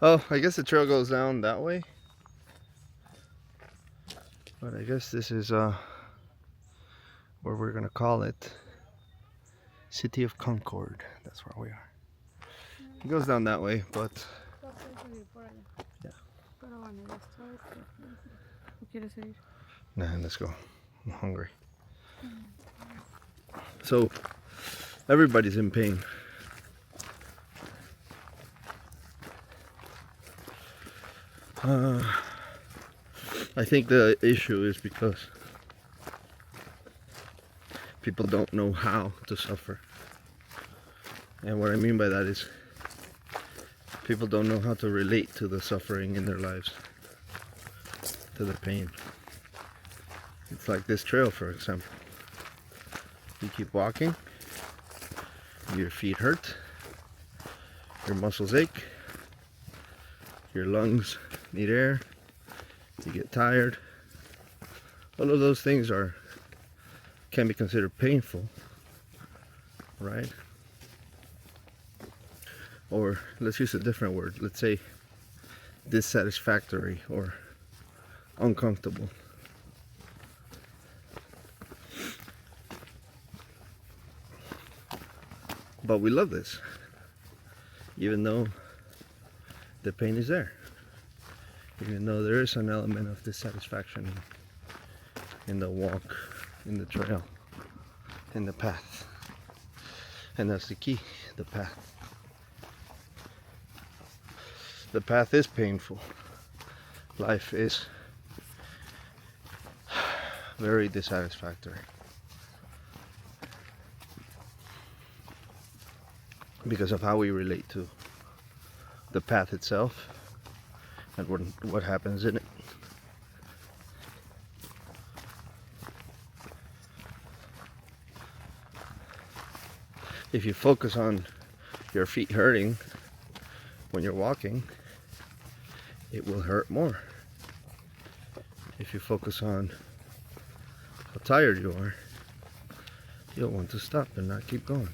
Oh, I guess the trail goes down that way. But I guess this is where we're gonna call it City of Concord. That's where we are. It goes down that way, but yeah. Nah, let's go. I'm hungry. So everybody's in pain. I think the issue is because people don't know how to suffer. And what I mean by that is people don't know how to relate to the suffering in their lives, to the pain. It's like this trail, for example. You keep walking, your feet hurt, your muscles ache, your lungs need air, you get tired. All of those things can be considered painful, right? Or let's use a different word. Let's say dissatisfactory or uncomfortable. But we love this, even though the pain is there, even though there is an element of dissatisfaction in the walk, in the trail, in the path. And that's the key, the path. The path is painful. Life is very dissatisfactory. Because of how we relate to the path itself and what happens in it. If you focus on your feet hurting when you're walking, it will hurt more. If you focus on how tired you are, you'll want to stop and not keep going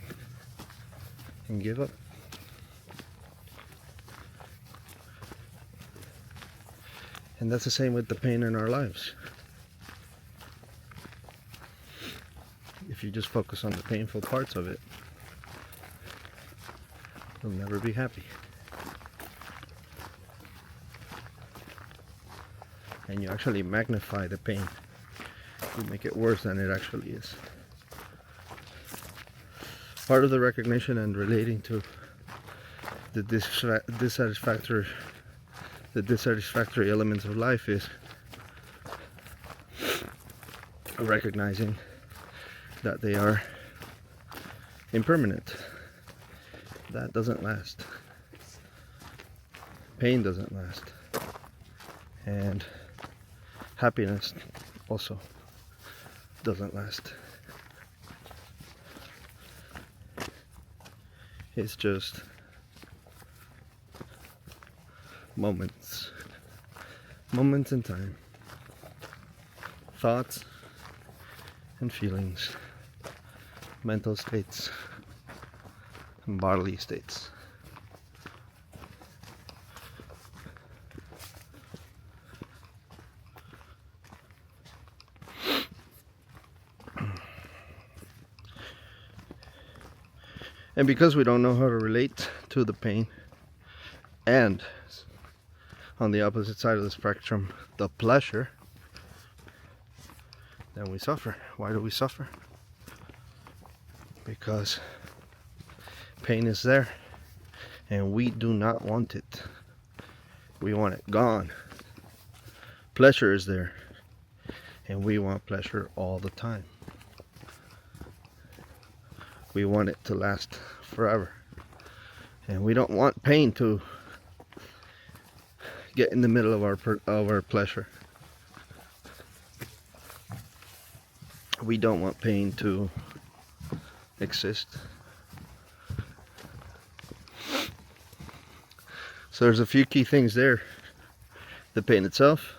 and give up. And that's the same with the pain in our lives. If you just focus on the painful parts of it, you'll never be happy. And you actually magnify the pain. You make it worse than it actually is. Part of the recognition and relating to the dissatisfactory elements of life is recognizing that they are impermanent. That doesn't last. Pain doesn't last. And happiness also doesn't last. It's just moments in time, thoughts and feelings, mental states and bodily states. And because we don't know how to relate to the pain, and on the opposite side of the spectrum, the pleasure, then we suffer. Why do we suffer? Because pain is there and we do not want it. We want it gone. Pleasure is there and we want pleasure all the time. We want it to last forever. And we don't want pain to get in the middle of our pleasure. We don't want pain to exist. So there's a few key things there. The pain itself,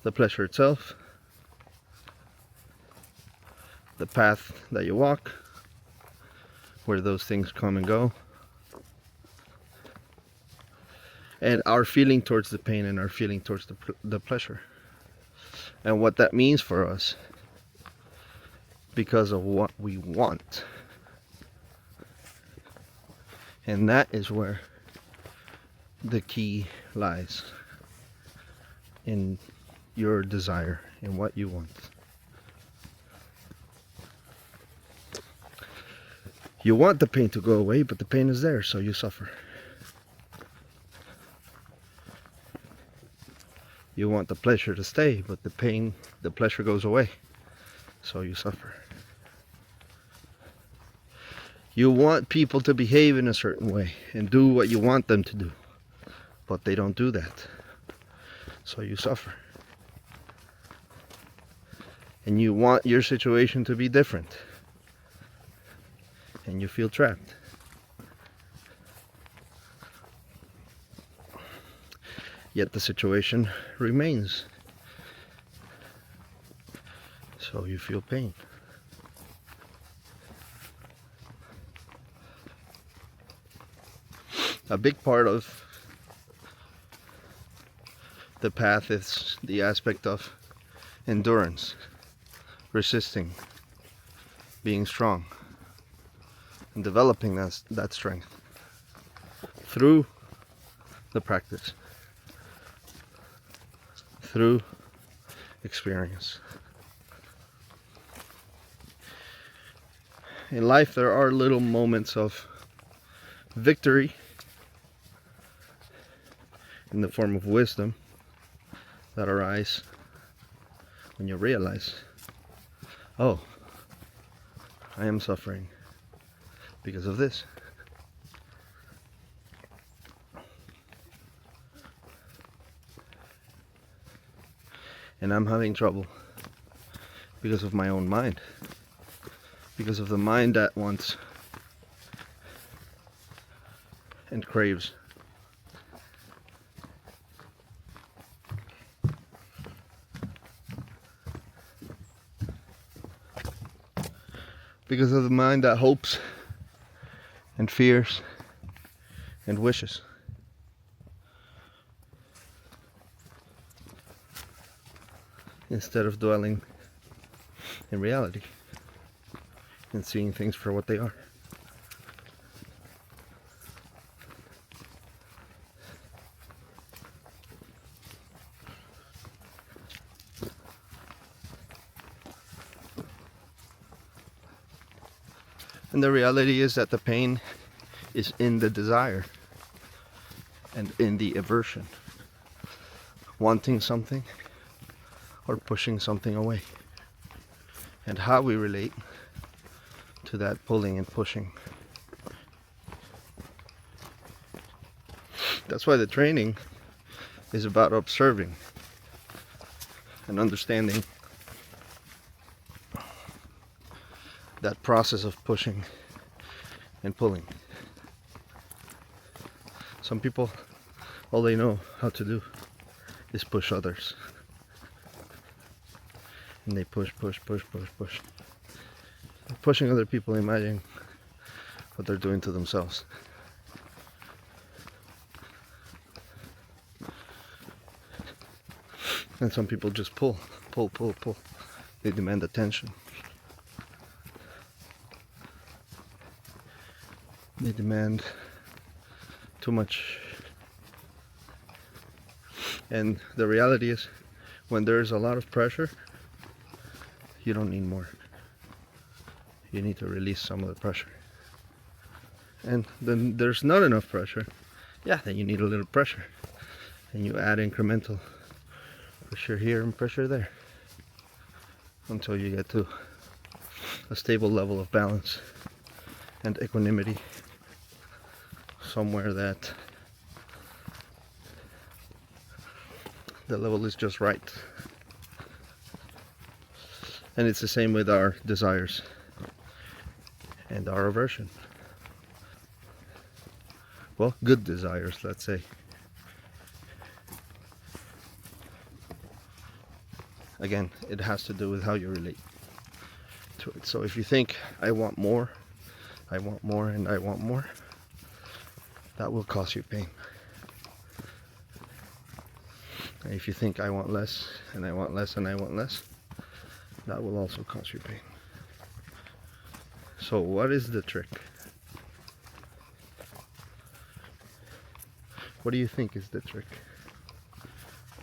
the pleasure itself, the path that you walk, where those things come and go, and our feeling towards the pain and our feeling towards the pleasure, and what that means for us because of what we want. And that is where the key lies, in your desire, in what you want. You want the pain to go away, but the pain is there, so you suffer. You want the pleasure to stay, but the pleasure goes away, so you suffer. You want people to behave in a certain way and do what you want them to do, but they don't do that, so you suffer. And you want your situation to be different, and you feel trapped. Yet the situation remains, so you feel pain. A big part of the path is the aspect of endurance, resisting, being strong, and developing that strength through the practice, through experience. In life, there are little moments of victory in the form of wisdom that arise when you realize, oh, I am suffering because of this. And I'm having trouble because of my own mind, because of the mind that wants and craves. Because of the mind that hopes and fears and wishes. Instead of dwelling in reality and seeing things for what they are. And the reality is that the pain is in the desire and in the aversion. Wanting something or pushing something away. And how we relate to that pulling and pushing. That's why the training is about observing and understanding that process of pushing and pulling. Some people, all they know how to do is push others. And they push. Pushing other people, imagine what they're doing to themselves. And some people just pull. They demand attention. They demand too much. And the reality is, when there's a lot of pressure, you don't need more. You need to release some of the pressure. And then there's not enough pressure. Yeah, then you need a little pressure. And you add incremental pressure here and pressure there, until you get to a stable level of balance and equanimity, somewhere that the level is just right. And it's the same with our desires and our aversion. Well, good desires, let's say. Again, it has to do with how you relate to it. So if you think, I want more, and I want more, that will cause you pain. And if you think I want less, and I want less, and I want less, that will also cause you pain. So what is the trick? What do you think is the trick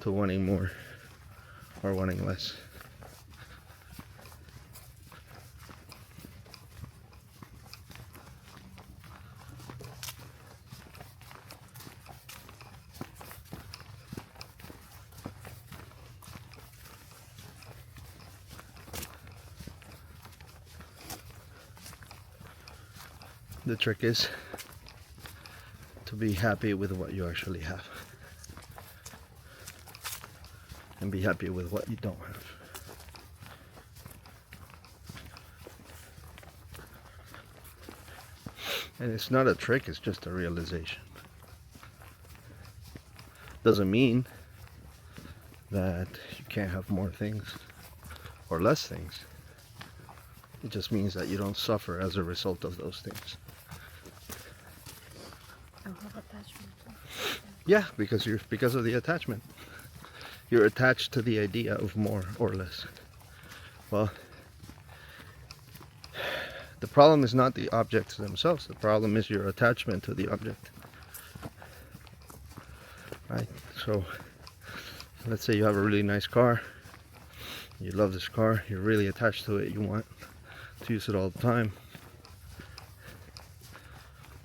to wanting more or wanting less? The trick is to be happy with what you actually have, and be happy with what you don't have. And it's not a trick, it's just a realization. Doesn't mean that you can't have more things or less things. It just means that you don't suffer as a result of those things. Yeah, because of the attachment. You're attached to the idea of more or less. Well, the problem is not the objects themselves. The problem is your attachment to the object. Right? So, let's say you have a really nice car. You love this car. You're really attached to it. You want to use it all the time.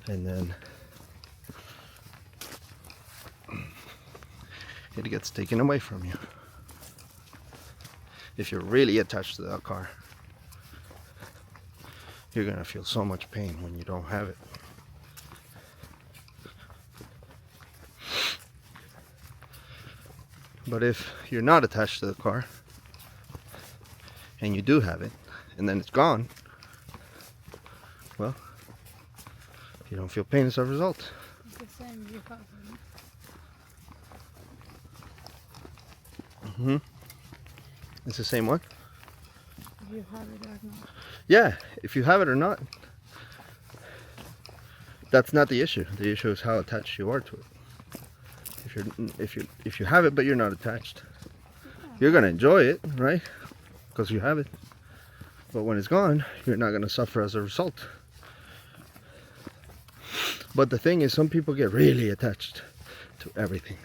And then it gets taken away from you. If you're really attached to that car, you're gonna feel so much pain when you don't have it. But if you're not attached to the car and you do have it and then it's gone, well, you don't feel pain as a result. It's the same you have. It's the same one? If you have it or not. Yeah, if you have it or not, that's not the issue. The issue is how attached you are to it. If you have it but you're not attached, you're gonna enjoy it, right? Because you have it. But when it's gone, you're not gonna suffer as a result. But the thing is, some people get really attached to everything.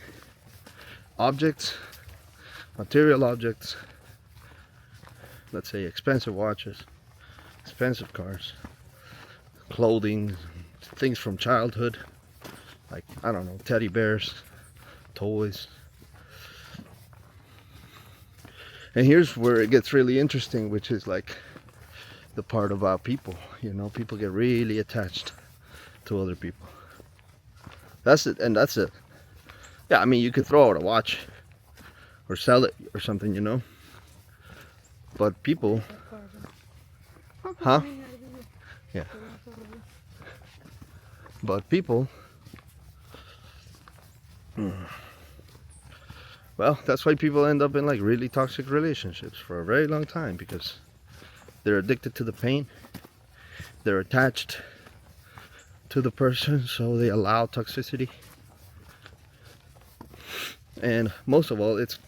Objects, material objects, let's say expensive watches, expensive cars, clothing, things from childhood, like, I don't know, teddy bears, toys. And here's where it gets really interesting, which is like the part about people. You know, people get really attached to other people. That's it, and that's it. Yeah, I mean, you could throw out a watch or sell it or something, you know. But people, huh? Yeah. But people, well, that's why people end up in like really toxic relationships for a very long time, because they're addicted to the pain. They're attached to the person, so they allow toxicity. And most of all, it's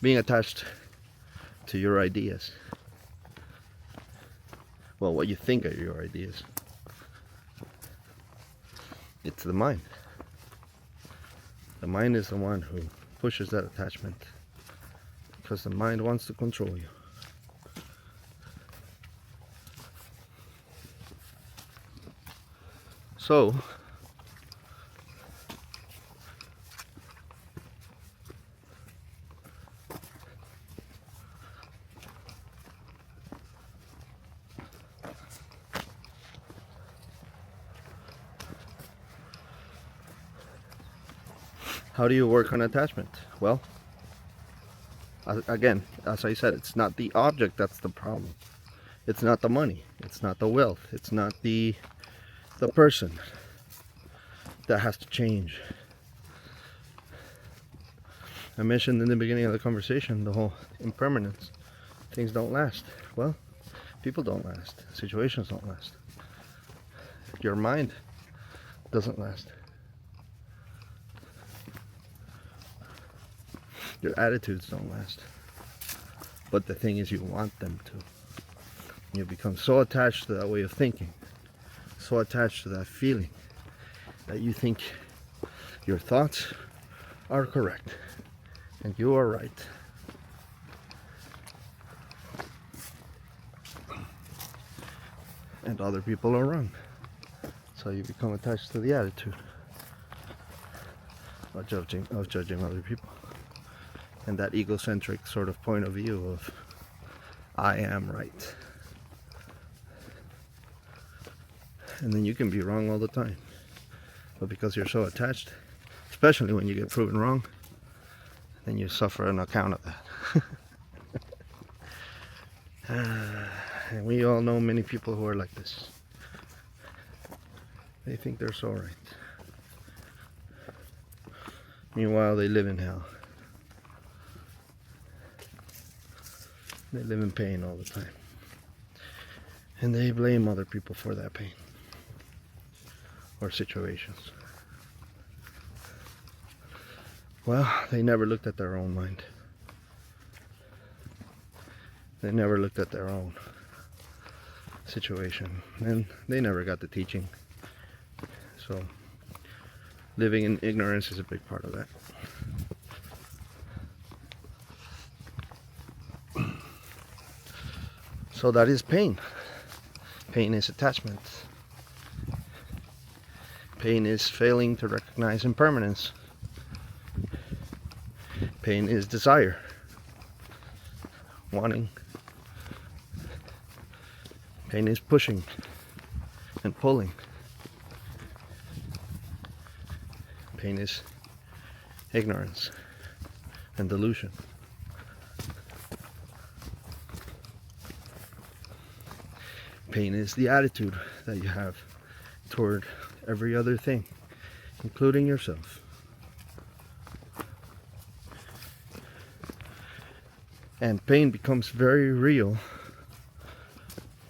being attached to your ideas. Well, what you think are your ideas. It's the mind. The mind is the one who pushes that attachment, because the mind wants to control you. So, how do you work on attachment? Well, again, as I said, it's not the object that's the problem. It's not the money. It's not the wealth. It's not the person that has to change. I mentioned in the beginning of the conversation the whole impermanence. Things don't last. Well, people don't last. Situations don't last. Your mind doesn't last. Your attitudes don't last. But the thing is, you want them to. You become so attached to that way of thinking, so attached to that feeling, that you think your thoughts are correct and you are right. And other people are wrong. So you become attached to the attitude of judging other people. And that egocentric sort of point of view of, I am right. And then you can be wrong all the time. But because you're so attached, especially when you get proven wrong, then you suffer on account of that. And we all know many people who are like this. They think they're so right. Meanwhile, they live in hell. They live in pain all the time. And they blame other people for that pain or situations. Well, they never looked at their own mind. They never looked at their own situation, and they never got the teaching. So living in ignorance is a big part of that. So that is pain. Pain is attachment. Pain is failing to recognize impermanence. Pain is desire, wanting. Pain is pushing and pulling. Pain is ignorance and delusion. Pain is the attitude that you have toward every other thing, including yourself. And pain becomes very real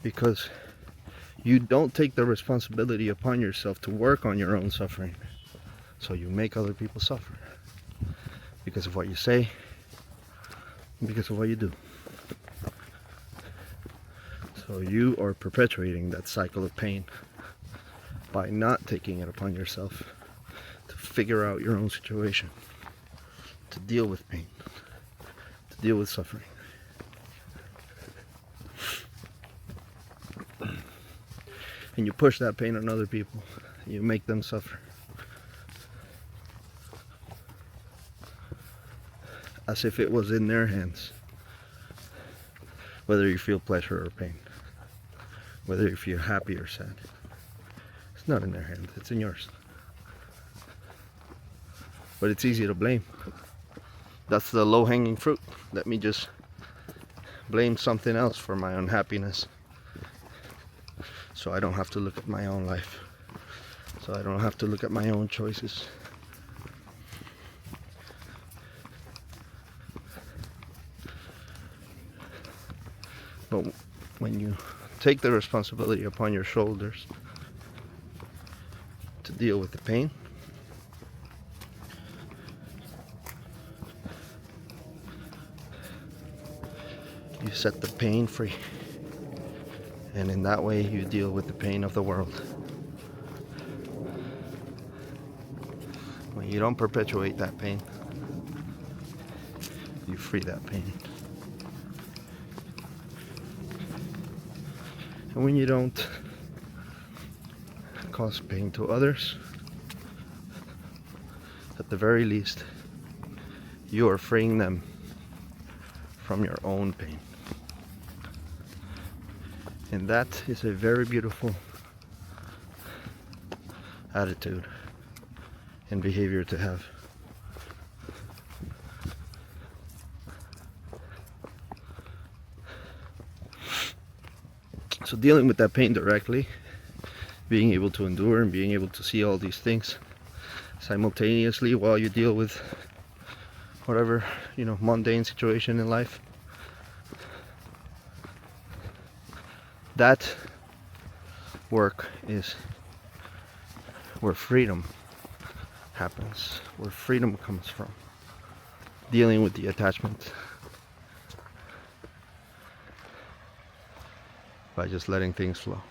because you don't take the responsibility upon yourself to work on your own suffering. So you make other people suffer because of what you say, because of what you do. So you are perpetuating that cycle of pain by not taking it upon yourself to figure out your own situation, to deal with pain, to deal with suffering. And you push that pain on other people. You make them suffer. As if it was in their hands. Whether you feel pleasure or pain. Whether you feel happy or sad. It's not in their hands, it's in yours. But it's easy to blame. That's the low-hanging fruit. Let me just blame something else for my unhappiness. So I don't have to look at my own life. So I don't have to look at my own choices. But when you take the responsibility upon your shoulders to deal with the pain, you set the pain free. And in that way you deal with the pain of the world. When you don't perpetuate that pain, you free that pain. And when you don't cause pain to others, at the very least, you are freeing them from your own pain. And that is a very beautiful attitude and behavior to have. So dealing with that pain directly, being able to endure and being able to see all these things simultaneously while you deal with whatever, mundane situation in life. That work is where freedom happens, where freedom comes from. dealing with the attachment by just letting things flow.